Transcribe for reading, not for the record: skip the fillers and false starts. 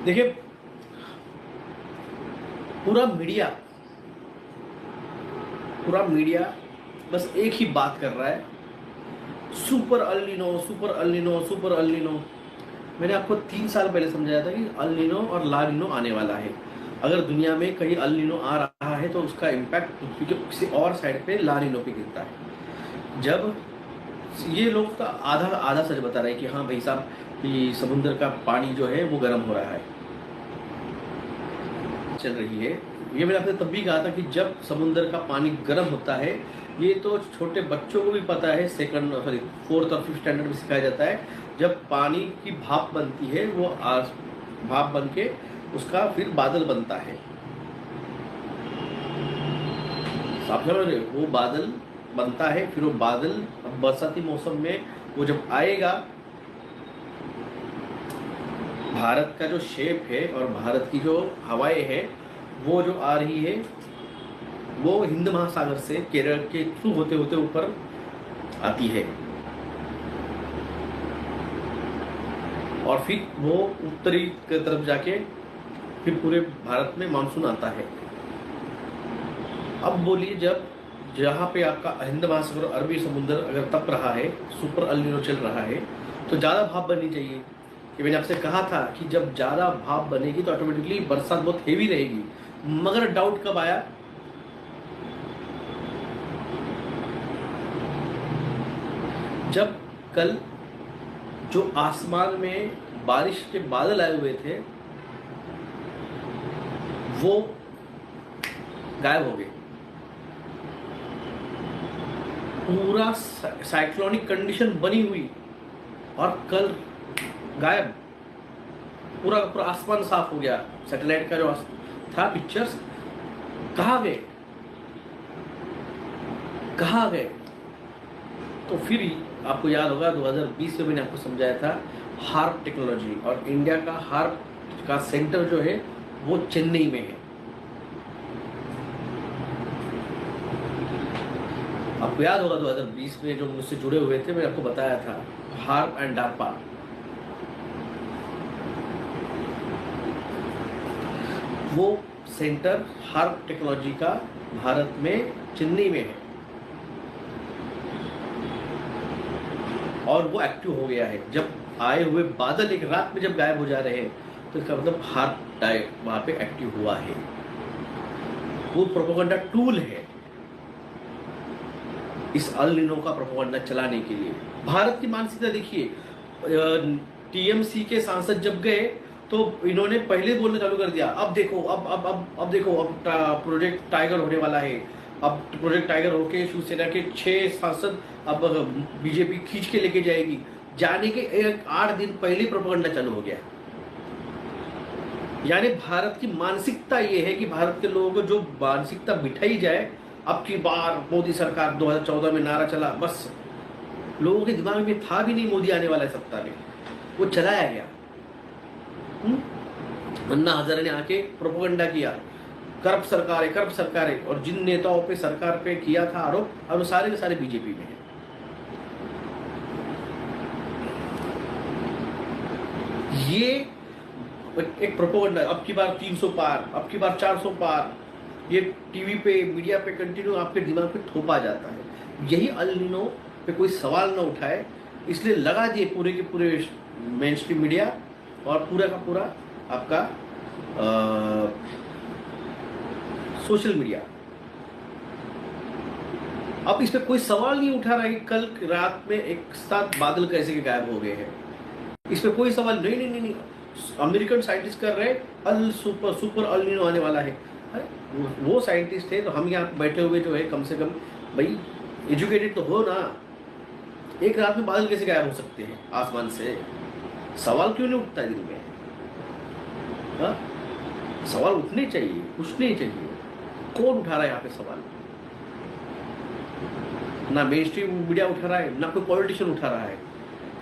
देखिए, पूरा मीडिया पूरा मीडिया बस एक ही बात कर रहा है, super El Niño, super El Niño, super El Niño. मैंने आपको 3 साल पहले समझाया था कि अल्नीनो और लानीनो आने वाला है। अगर दुनिया में कहीं अल्नीनो आ रहा है तो उसका इम्पैक्ट पृथ्वी के किसी और साइड पे लानीनो पे गिरता है। जब ये लोग तो आधा आधा सच बता रहे हैं कि हाँ भाई साहब, कि समुद्र का पानी जो है वो गर्म हो रहा है, चल रही है। ये मैंने आपसे तब भी कहा था कि जब समुद्र का पानी गर्म होता है, ये तो छोटे बच्चों को भी पता है, फोर्थ और फिफ्थ स्टैंडर्ड में सिखाया जाता है। जब पानी की भाप बनती है, वो भाप बन के उसका फिर बादल बनता है। आप समझ रहे, वो बादल बनता है, फिर वो बादल बरसाती मौसम में वो जब आएगा, भारत का जो शेप है और भारत की जो हवाएं है वो जो आ रही है, वो हिंद महासागर से केरल के थ्रू होते होते ऊपर आती है और फिर वो उत्तरी की तरफ जाके फिर पूरे भारत में मानसून आता है। अब बोलिए, जब जहाँ पे आपका हिंद महासागर अरबी समुद्र अगर तप रहा है, सुपर अल्नीनो चल रहा है, तो ज़्यादा भाप बननी चाहिए। कि मैंने आपसे कहा था कि जब ज़्यादा भाप बनेगी तो ऑटोमेटिकली बरसात बहुत हेवी रहेगी। मगर डाउट कब आया? जब कल जो आसमान में बारिश के बादल आए हुए थे वो गायब हो गए। पूरा साइक्लोनिक कंडीशन बनी हुई और कल गायब। पूरा पूरा आसमान साफ हो गया। सैटेलाइट का जो था पिक्चर्स, कहाँ गए? कहाँ गए? तो फिर आपको याद होगा 2020 में मैंने आपको समझाया था हार्प टेक्नोलॉजी, और इंडिया का हार्प का सेंटर जो है वो चेन्नई में है। आपको याद होगा 2020 में जो मुझसे जुड़े हुए थे, मैंने आपको बताया था हार्प एंड डार्पा। वो सेंटर हार्प टेक्नोलॉजी का भारत में चेन्नई में है और वो एक्टिव हो गया है। जब आए हुए बादल एक रात में जब गायब हो जा रहे हैं तो इसका मतलब हार्प वहां पे एक्टिव हुआ है। वो प्रोपेगेंडा टूल है इस अल-नीनो का प्रोपेगेंडा चलाने के लिए। भारत की मानसिकता देखिए, टीएमसी के सांसद जब गए तो इन्होंने पहले बोलना चालू कर दिया, अब देखो, अब देखो, अब प्रोजेक्ट टाइगर होने वाला है। अब प्रोजेक्ट टाइगर होके शिवसेना के 6 सांसद अब बीजेपी खींच के लेके जाएगी। जाने के 8 दिन पहले प्रोपेगेंडा चालू हो गया। यानी भारत की मानसिकता ये है कि भारत के लोगों को जो मानसिकता बिठाई जाए, अब की बार मोदी सरकार 2014 में नारा चला, बस लोगों के दिमाग में था भी नहीं मोदी आने वाला है सत्ता में, वो चलाया गया। अन्ना हजारे ने आके प्रोपेगेंडा किया, करप्ट सरकार है, करप्ट सरकार है, और जिन नेताओं पे सरकार पे किया था आरोप, अब वो सारे के सारे बीजेपी में हैं। ये एक प्रोपेगेंडा, अब की बार 300 पार, अब की बार 400 पार, ये टीवी पे, मीडिया पे कंटिन्यू आपके दिमाग पे थोपा जाता है। यही अल-नीनो पे कोई सवाल ना उठाए, इसलिए लगा दिए पूरे के पूरे मेन स्ट्रीम मीडिया और पूरा का पूरा आपका सोशल मीडिया। अब इस पे कोई सवाल नहीं उठा रहा है कि कल रात में एक साथ बादल कैसे के गायब हो गए हैं। इस पे कोई सवाल नहीं, नहीं, नहीं, नहीं। अमेरिकन साइंटिस्ट कर रहे सुपर अल-नीनो आने वाला है। वो साइंटिस्ट है, तो हम यहाँ बैठे हुए जो है, कम से कम भाई एजुकेटेड तो हो ना। एक रात में बादल कैसे गायब हो सकते हैं आसमान से? सवाल क्यों नहीं उठता है दिल में? हाँ, सवाल उठने चाहिए, पूछने चाहिए। कौन उठा रहा है यहाँ पे सवाल? ना मेन स्ट्रीम मीडिया उठा रहा है, ना कोई पॉलिटिशियन उठा रहा है।